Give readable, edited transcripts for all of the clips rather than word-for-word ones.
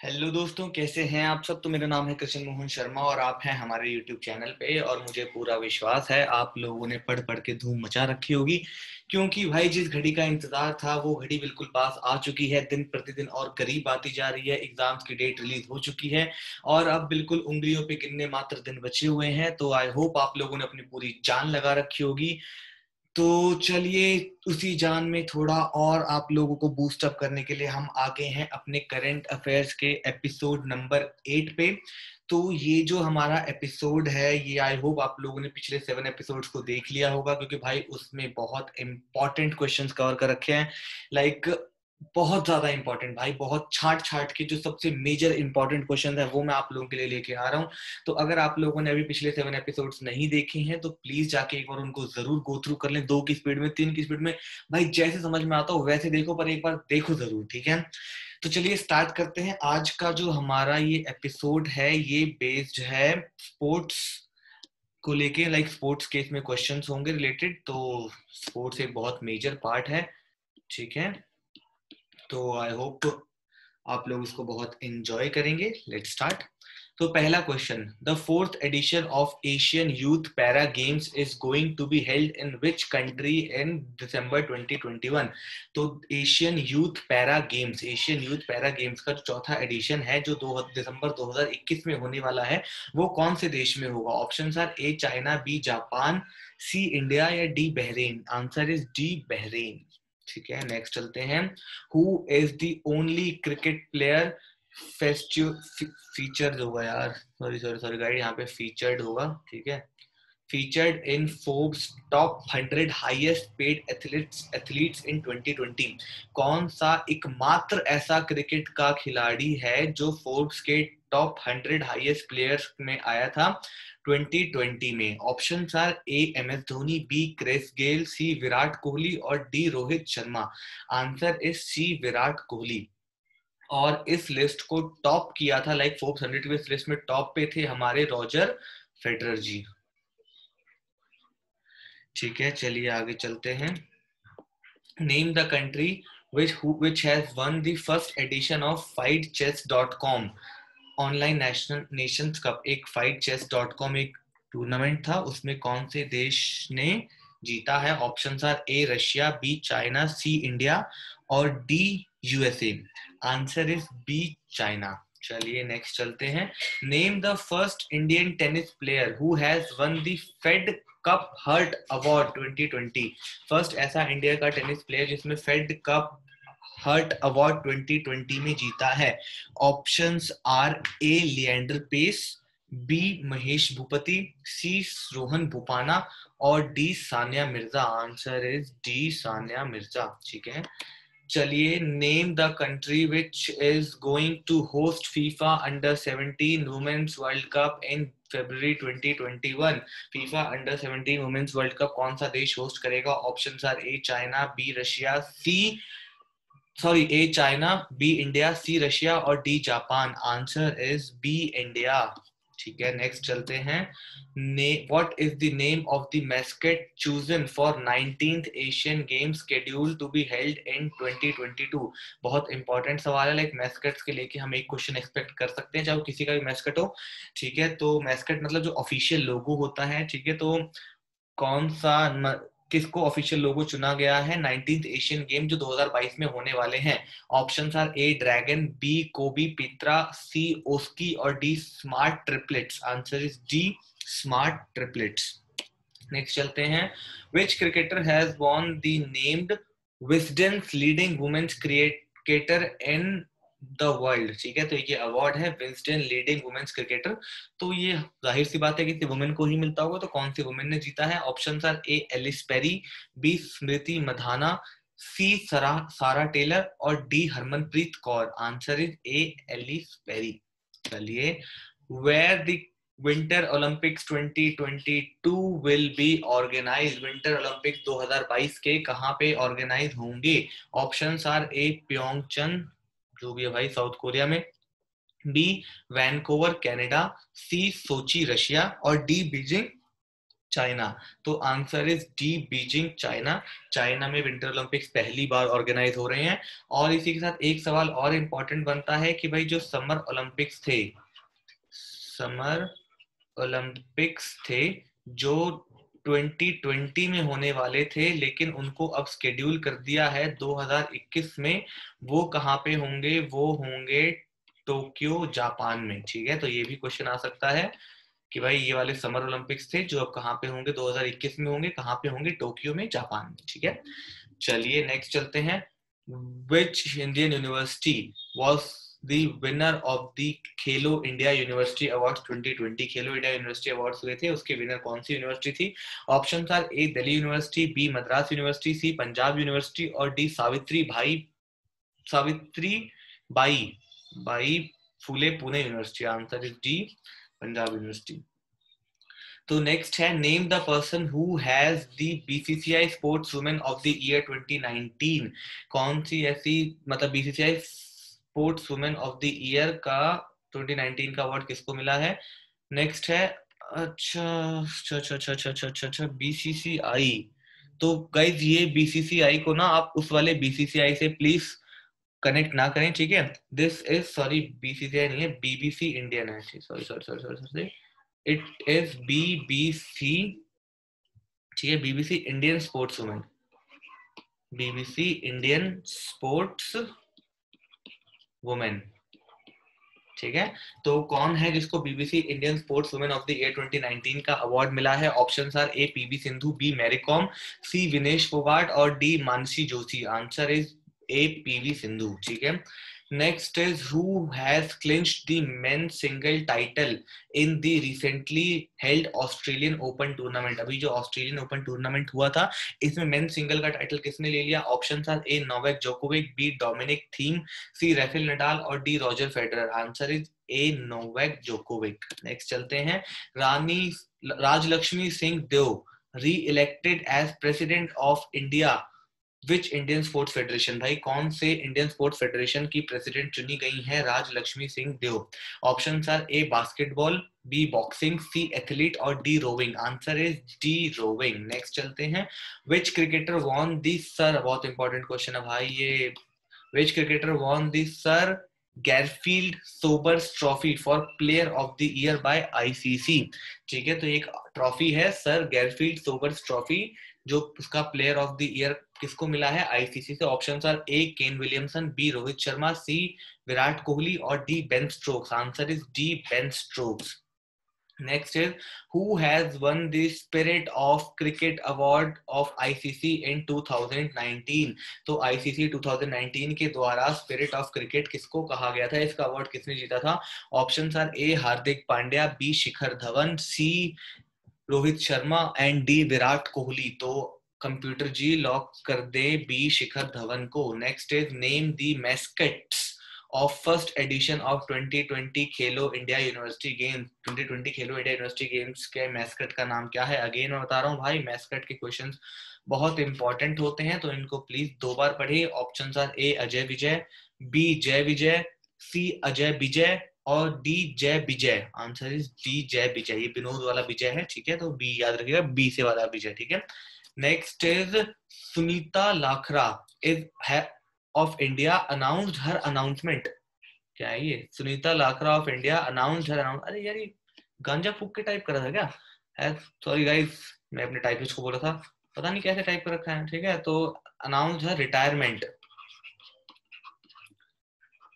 Hello दोस्तों, कैसे हैं आप सब। तो मेरा नाम है कृष्ण मोहन शर्मा और आप हैं हमारे यूट्यूब चैनल पे। और मुझे पूरा विश्वास है आप लोगों ने पढ़ पढ़ के धूम मचा रखी होगी, क्योंकि भाई जिस घड़ी का इंतजार था वो घड़ी बिल्कुल पास आ चुकी है। दिन प्रतिदिन और करीब आती जा रही है। एग्जाम्स की डेट रिलीज हो चुकी है और अब बिल्कुल उंगलियों पे गिनने मात्र दिन बचे हुए हैं। तो आई होप आप लोगों ने अपनी पूरी जान लगा रखी होगी। तो चलिए, उसी जान में थोड़ा और आप लोगों को बूस्ट अप करने के लिए हम आ गए हैं अपने करंट अफेयर्स के एपिसोड नंबर 8 पे। तो ये जो हमारा एपिसोड है, ये आई होप आप लोगों ने पिछले 7 एपिसोड्स को देख लिया होगा, क्योंकि भाई उसमें बहुत इंपॉर्टेंट क्वेश्चंस कवर कर रखे हैं। लाइक बहुत ज्यादा इंपॉर्टेंट भाई, बहुत छाट छाट के जो सबसे मेजर इंपॉर्टेंट क्वेश्चन है वो मैं आप लोगों के लिए लेके आ रहा हूँ। तो अगर आप लोगों ने अभी पिछले 7 एपिसोड्स नहीं देखे हैं तो प्लीज जाके एक बार उनको जरूर गो थ्रू कर लें, 2 की स्पीड में, 3 की स्पीड में। भाई जैसे समझ में आता हो वैसे देखो, पर एक बार देखो जरूर, ठीक है। तो चलिए स्टार्ट करते हैं। आज का जो हमारा ये एपिसोड है ये बेस्ड है स्पोर्ट्स को लेके। लाइक स्पोर्ट्स के इसमें क्वेश्चंस होंगे रिलेटेड। तो स्पोर्ट्स एक बहुत मेजर पार्ट है, ठीक है। तो आई होप आप लोग इसको बहुत एंजॉय करेंगे। Let's start. तो पहला question, the fourth edition of Asian youth para games is going to be held in which country in December 2021। तो एशियन यूथ पैरा गेम्स का जो चौथा एडिशन है जो दिसंबर 2021 में होने वाला है, वो कौन से देश में होगा। Option are A China, B Japan, C India या D Bahrain. Answer is D Bahrain. ठीक है, नेक्स्ट चलते हैं। Who is the only cricket player featured होगा यार, सॉरी सॉरी सॉरी गाइड, यहाँ पे फीचर्ड होगा, ठीक है। Featured in Forbes top 100 highest paid athletes in 2020। कौन सा एकमात्र ऐसा क्रिकेट का खिलाड़ी है जो फोर्ब्स के टॉप 100 हाईएस्ट प्लेयर्स में आया था 2020 में। Option are A M S Dhoni, B Chris Gayle, C Virat Kohli और D Rohit Sharma. Answer is C Virat Kohli. और इस लिस्ट को टॉप किया था, लाइक फोर्ब्स 100 की लिस्ट में टॉप पे थे हमारे रॉजर फेडरर जी। ठीक है, चलिए आगे चलते हैं। Name the country which has won the first edition of fightchess.com online national Nations cup. एक fightchess.com एक टूर्नामेंट था, उसमें कौन से देश ने जीता है। Options are A Russia, B China, C India और D USA. Answer is B China. चलिए नेक्स्ट चलते हैं। Name the first Indian tennis player who has won the Fed Cup heart award 2020। First ऐसा इंडिया का tennis player जिसमें Fed Cup heart award 2020 में जीता है। Options are A Leander Paes, B Mahesh Bhupathi, C Rohan Bopanna और D Sania Mirza. Answer is D Sania Mirza. ठीक है, चलिए name the country which is going to host FIFA under 17 women's world cup in February 2021। FIFA under 17 women's world cup कौन सा देश होस्ट करेगा। Options are A China, B Russia, A China, B India, C Russia और D Japan. Answer is B India. ठीक है, next चलते हैं। What is the name of the mascot chosen for 19th Asian games scheduled to be held in 2022। बहुत important सवाल है। Like मैस्कट्स के लेके हम एक क्वेश्चन एक्सपेक्ट कर सकते हैं, चाहे वो किसी का भी मैस्कट हो। ठीक है, तो मैस्कट मतलब जो ऑफिशियल लोगो होता है, ठीक है। तो कौन सा किसको ऑफिशियल लोगो चुना गया है 19th एशियन गेम जो 2022 में होने वाले हैं। Options are A dragon, B कोबी पित्रा, सी ओस्की और D smart triplets. Answer is D smart triplets. Next चलते हैं। Which cricketer has won the named Wisden's leading women's cricketer in the world. ठीक है, तो ये अवार्ड है विजडन लीडिंग वुमेन्स क्रिकेटर। तो ये जाहिर सी बात है कि वुमेन को ही मिलता होगा। तो कौन सी वुमेन ने जीता है। Option are A Ellyse Perry, B Smriti Mandhana, C Sarah Taylor और D Harmanpreet Kaur. Answer is A Ellyse Perry. चलिए, where the winter Olympics 2022 will be organise. Winter Olympics 2022 के कहां पे ऑर्गेनाइज होंगे। ऑप्शंस आर ए प्योंगचंग, जो भी है भाई साउथ कोरिया में, बी वैनकोवर कनाडा, सी सोची रशिया और डी बीजिंग चाइना। तो answer is D, Beijing, China. China में विंटर ओलंपिक्स पहली बार ऑर्गेनाइज हो रहे हैं। और इसी के साथ एक सवाल और इम्पोर्टेंट बनता है कि भाई जो समर ओलंपिक्स थे, समर ओलंपिक्स थे जो 2020 में होने वाले थे, लेकिन उनको अब स्केड्यूल कर दिया है 2021 में। वो कहाँ पे होंगे? वो होंगे टोक्यो, जापान में। ठीक है, तो ये भी क्वेश्चन आ सकता है कि भाई ये वाले समर ओलंपिक्स थे जो अब कहाँ पे होंगे? 2021 में होंगे। कहाँ पे होंगे? टोक्यो में, जापान में। ठीक है, चलिए नेक्स्ट चलते हैं। Which Indian university was the winner of the Khelo India university awards 2020? Khelo India university awards हुए थे, उसके विनर कौन सी यूनिवर्सिटी थी? Option are A Delhi university, B Madras university, C Punjab university और D Savitri Bai Bai Phule Pune university. Answer is D, Punjab university. तो next है, name the person who has the BCCI sports women of the year 2019। कौन सी ऐसी, मतलब BCCI sports women of the year का 2019 का award किसको मिला है? नेक्स्ट है, अच्छा अच्छा अच्छा अच्छा अच्छा अच्छा अच्छा अच्छा, बीसीसीआई। तो गाइज ये बीसीसीआई को ना आप उस वाले बीसीसीआई से प्लीज कनेक्ट ना करें, ठीक है? दिस इज, सॉरी बीसीसीआई नहीं है, बीबीसी इंडियन है। Sorry sorry sorry sorry sorry, it is BBC. ठीक है, BBC Indian sports women, BBC Indian sports women. ठीक है, तो कौन है जिसको BBC Indian sports women of the year 2019 का अवार्ड मिला है? Options are A PV Sindhu, B Mary Kom, C Vinesh Phogat और D Mansi Joshi. Answer is A PV Sindhu. ठीक है, next is who has clinched the men's single title in the recently held Australian open tournament. अभी जो Australian open tournament हुआ था, इसमें मेंस सिंगल का टाइटल किसने ले लिया? Options are A Novak Djokovic, B Dominic Thiem, C Rafael Nadal और D Roger Federer. Answer is A Novak Djokovic. Next चलते हैं, Rani Rajalakshmi Singh Deo reelected as president of India which Indian sports federation. भाई कौन से Indian sports federation की president चुनी गई है Rajalakshmi Singh Deo? Options are A basketball, B boxing, C athlete और D rowing. Answer is D roving. Next चलते हैं, which cricketer won the sir, बहुत इंपॉर्टेंट क्वेश्चन है भाई ये, which cricketer won the Sir Garfield Sobers Trophy for Player of the Year by ICC? ठीक है, तो एक ट्रॉफी है सर गैरफील्ड सोबर्स ट्रॉफी, जो उसका प्लेयर ऑफ द ईयर किसको मिला है आईसीसी से? Options are A Kane Williamson, B Rohit Sharma, C Virat Kohli और D Ben Stokes. Answer is D Ben Stokes. Next is, who has won the Spirit of Cricket Award of ICC in 2019? तो ICC 2019 के द्वारा spirit of cricket किसको कहा गया था? इसका award किसने जीता था? Options are A Hardik Pandya, B Shikhar Dhawan, C Rohit Sharma and D Virat Kohli. तो कंप्यूटर जी लॉक कर दे बी शिखर धवन को। Next is, name the mascots of first edition of 2020 Khelo India university games. 2020 Khelo India university games के मैस्कट का नाम क्या है? अगेन मैं बता रहा हूँ भाई, मैस्कट के क्वेश्चंस बहुत इंपॉर्टेंट होते हैं, तो इनको प्लीज 2 बार पढ़िए। Options are A Ajay Vijay, B Jay Vijay, सी अजय विजय और डी जय विजय। आंसर इज डी जय विजय। ये विनोद वाला विजय है, ठीक है, तो बी याद रखिएगा, बी से वाला विजय। ठीक है, next is, Sunita Lakhra is of India announced her announcement. क्या है ये? Sunita Lakhra of India announced her announce, अरे यार ये गांजा फूक के टाइप कर रहा था क्या? सॉरी गाइस, मैं अपने टाइपिस्ट को बोला था, पता नहीं कैसे टाइप कर रखा है। ठीक है, तो अनाउंस्ड हर रिटायरमेंट,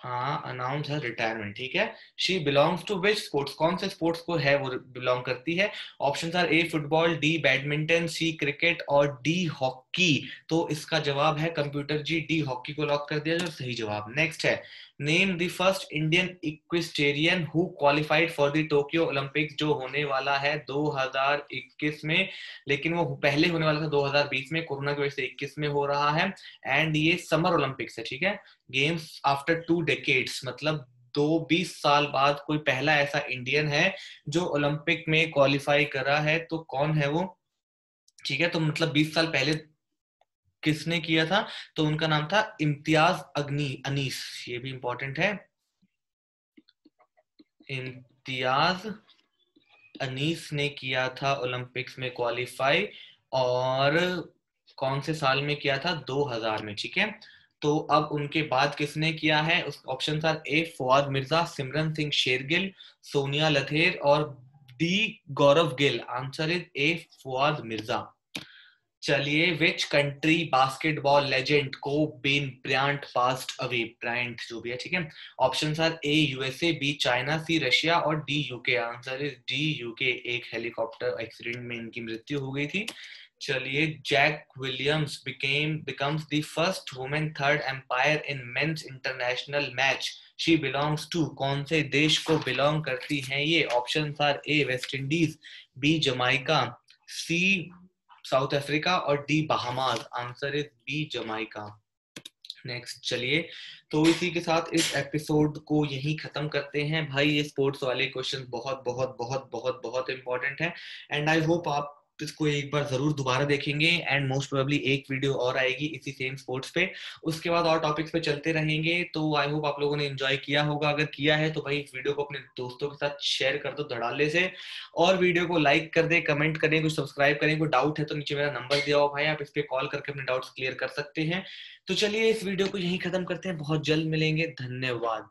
हाँ अनाउंस है रिटायरमेंट। ठीक है, she belongs to which sports, कौन से स्पोर्ट्स को है वो बिलोंग करती है? Options are A football, D badminton, C cricket और डी हॉकी। तो इसका जवाब है कंप्यूटर जी डी हॉकी को लॉक कर दिया जो सही जवाब। नेक्स्ट है, name the first Indian equestrian who qualified for the Tokyo Olympics, जो होने वाला है 2021 में, लेकिन वो पहले होने वाला था 2020 में, कोरोना की वजह से 21 में हो रहा है। एंड ये समर ओलंपिक्स है। ठीक है, गेम्स आफ्टर 2 डेकेड्स, मतलब 20 साल बाद कोई पहला ऐसा इंडियन है जो ओलंपिक में क्वालिफाई करा है। तो कौन है वो? ठीक है, तो मतलब 20 साल पहले किसने किया था? तो उनका नाम था इम्तियाज अनीस। ये भी इंपॉर्टेंट है, इम्तियाज अनीस ने किया था ओलंपिक्स में क्वालिफाई, और कौन से साल में किया था? 2000 में, ठीक है। तो अब उनके बाद किसने किया है? उस ऑप्शन था ए फवाद मिर्जा, सिमरन सिंह शेरगिल, सोनिया लथेर और D Gaurav Gill. Answer is A Fouaad Mirza. चलिए, which country basketball legend Kobe Bryant passed away? Bryant जो भी है, ठीक है। Option are A USA, B China, C Russia और D UK. Answer is D UK. एक हेलीकॉप्टर एक्सीडेंट में इनकी मृत्यु हो गई थी। चलिए, Jack Williams becomes the first woman third umpire in men's international match. She belongs to. कौन से देश को बिलोंग करती हैं ये? Option are A West Indies, B Jamaica, C South Africa और D Bahamas. Answer is B Jamaica. Next, चलिए, तो इसी के साथ इस एपिसोड को यही खत्म करते हैं। भाई ये स्पोर्ट्स वाले क्वेश्चन बहुत बहुत बहुत बहुत बहुत इंपॉर्टेंट है, एंड आई होप आप इसको एक बार जरूर दोबारा देखेंगे, एंड मोस्ट प्रोबेबली एक वीडियो और आएगी इसी सेम स्पोर्ट्स पे। उसके बाद और टॉपिक्स पे चलते रहेंगे। तो आई होप आप लोगों ने एंजॉय किया होगा। अगर किया है तो भाई इस वीडियो को अपने दोस्तों के साथ शेयर कर दो धड़ाले से, और वीडियो को लाइक कर दे, कमेंट करें, कुछ सब्सक्राइब करें। कोई डाउट है तो नीचे मेरा नंबर दिया हुआ भाई, आप इस पे कॉल करके अपने डाउट्स क्लियर कर सकते हैं। तो चलिए इस वीडियो को यहीं खत्म करते हैं, बहुत जल्द मिलेंगे। धन्यवाद।